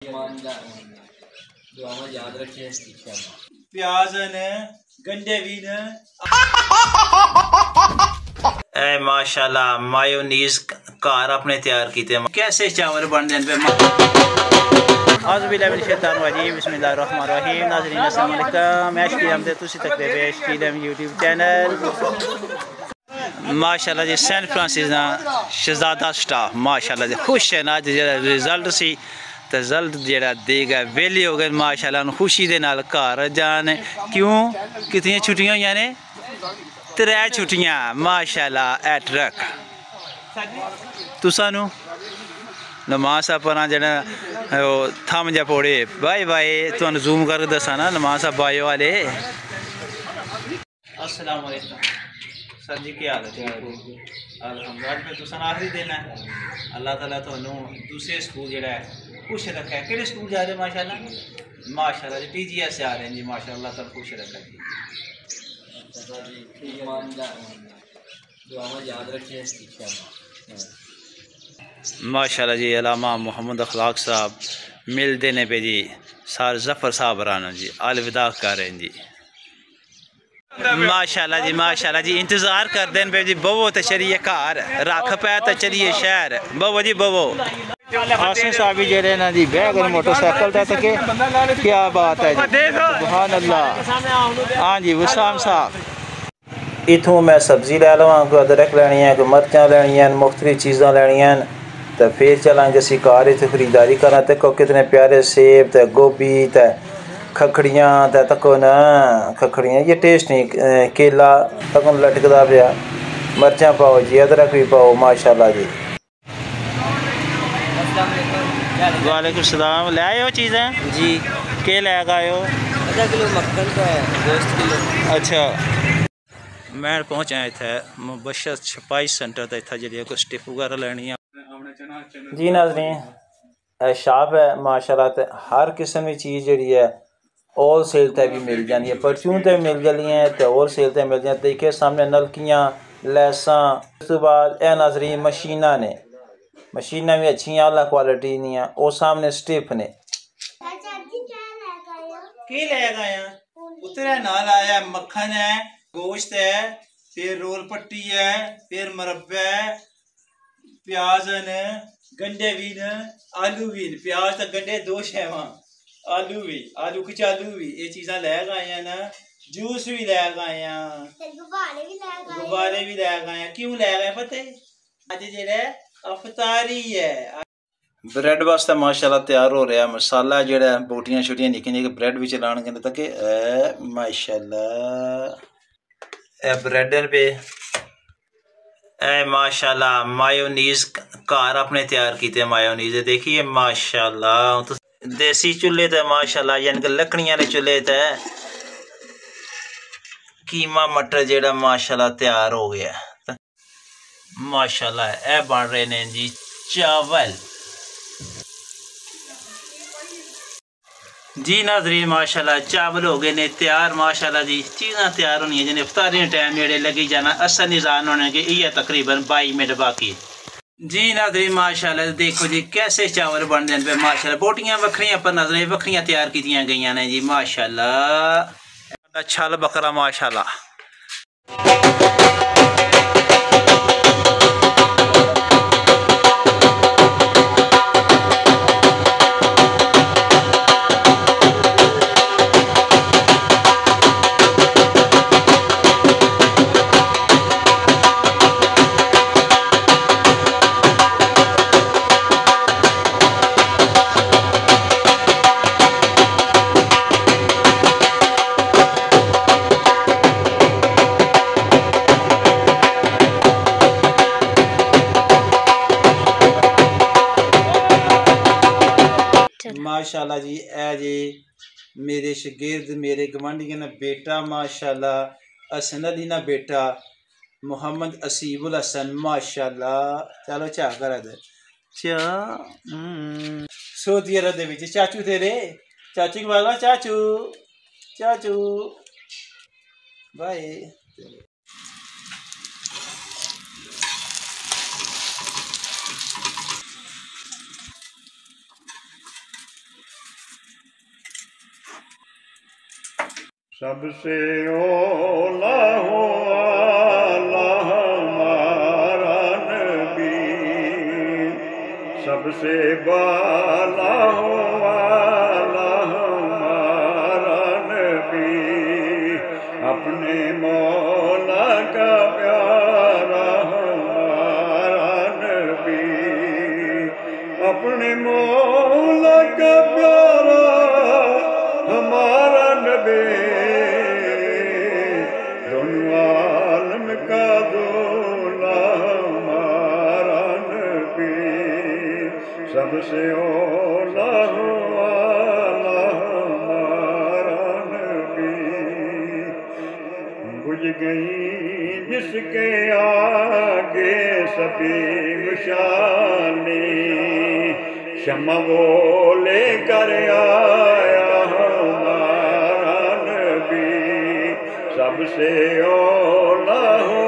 याद रखिए प्याज ने गंडे भी ने ए माशाल्लाह मायोनीज कार अपने तैयार कीते कैसे चावल बन दें बिस्मिल्लाहिर्रहमानिर्रहीम नाज़रीन अस्सलाम वालेकुम मैं शकील अहमद तुसी तक पेश कीलम यूट्यूब चैनल माशाल्लाह जी सेंट फ्रांसिस ना शहजादा स्टाफ माशाल्लाह जी खुश है ना रिजल्ट सी तो रिजल्ट जेड़ा देगा वेले हो गए माशाल्लाह खुशी दे नाल घर जान क्यों कितनी छुट्टियां होईयां ने 3 छुट्टियां माशाल्लाह एट रख तुसानू नमाज पढ़ा जरा थम जा पौड़े बाय बाय तुहानू जूम करके दसा ना नमाज बायो वाले अस्सलाम वालेकुम सर जी क्या हाल है अल्हम्दुलिल्लाह तुसा आखिरी दिन है अल्लाह ताला तुहानू दूसरे स्कूल जेड़ा है खुश रखा है केड़े स्कूल जा रहे माशाल्लाह माशाल्लाह जी टीजीएस से आ रहे हैं जी माशाल्लाह अल्लाह ताला खुश रखा जी याद रखिए माशाल्लाह जी अलामा मोहम्मद अखलाक साहब मिल देने पे जी सार जफर साहब राना जी अलविदा कर रहे हैं जी माशाल्लाह जी इंतजार कर देन पे जी बवो तो चलिए घर रख पै तो चलिए शहर बवो जी बवो आसिम साहब भी जेड़े ना जी बैगन मोटरसाइकिल ते के क्या बात है जी सुभान अल्लाह हाँ जी वसाम साहब इथों मैं सब्जी लै लवां कोई अदरक लैनी है कोई मर्चां लैनियां मुख्तलिफ चीज़ां लैनियां तो फिर चलांगे असी कार इत्थे खरीदारी करा तको कितने प्यारे सेब ते गोभी ते खखड़ियाँ ते तको ना खखड़ियाँ ये टेस्ट नहीं केला तको लटकदा पिया मर्चां पाओ जी अदरक भी पाओ माशाल्लाह जी वालेकुम सलाम ले आए हो चीज़ें जी के ले आए हो आधा किलो मक्खन का है गोश्त किलो अच्छा मैं पहुँचा इत्थे मुबशर छपाई सेंटर ते इत्थे जेह्ड़ी कोई स्टिप वगैरह लैनी है जी नाज़रीन शॉप है माशाल्लाह ते हर किस्म की चीज़ जी है होल सेल ते भी मिल जाती है परचून ते मिल जाती है तो होल सेल ते मिल जाती देखिए सामने नलकियाँ लैसां उस तो बाद ए नाज़रीन मशीना ने मशीना भी अच्छी आला क्वालिटी नहीं है और सामने स्टिप ने की ले गए उतरे नाल आया मक्खन है गोश्त है फिर रोल पट्टी है फिर मुरब्बा है प्याज ने गंडे भी ने आलू भी प्याज तो गंडे दो शेवा आलू भी आलू कचालू भी ये चीज़ा ले गए हैं ना जूस भी ले गए हैं गुब्बारे भी ले गए हैं क्यों ले गए पता है आज जेड़ा अफतारी है ब्रेड वास्ते माशाल्लाह तैयार हो रहा है मसाला जेड़ा बोटियां छोटियां निक्की निक्की ब्रेड भी चलाने तक माशाल्लाह ब्रेड पे ए माशाल्लाह मायोनीज कार अपने तैयार कीते मायोनीज देखिए माशाल्लाह तो देसी चूल्हे ते माशाल्लाह यानी कि लकड़ियां वाले चूल्हे ते कीमा मटर जेड़ा माशाल्लाह तैयार हो गया माशाल्लाह ए बन रहे ने जी चावल जी नाज़रीन माशाल्लाह चावल हो गए ने तैयार माशाल्लाह जी चीज़ां तैयार होनी जिन्हें इफ्तारी टाइम नेड़े लगी जाना असर निजान होने के ये तकरीबन 22 मिनट बाकी जी नाज़रीन माशाल्लाह देखो जी कैसे चावल बन दें पे माशाल्लाह बोटियां वखरियां पर नजरें वखरियां तैयार की गई ने जी माशाल्लाह छल बकरा माशाल्लाह माशाल्लाह जी ए जी मेरे शागिर्द मेरे गवांढियों ना बेटा माशाल्लाह हसन अली ना बेटा मोहम्मद असीबुल हसन माशाल्लाह चलो चा कर चा सऊदी अरब दे चाचू तेरे चाचू की बात चाचू चाचू बाय सबसे ओला हो आला हमारा नबी, सबसे बाला हो आला हमारा नबी, अपने मौला का प्यारा हमारा नबी, अपने मौला का प्यारा हमारा नबी, दोनों आलम का दूल्हा हमारा नबी, सबसे ओला हो आला हमारा नबी। बुझ गई जिसके आगे सभी मुशानी, शम्मा वो लेकर आया हमारा नबी, सबसे ओला हो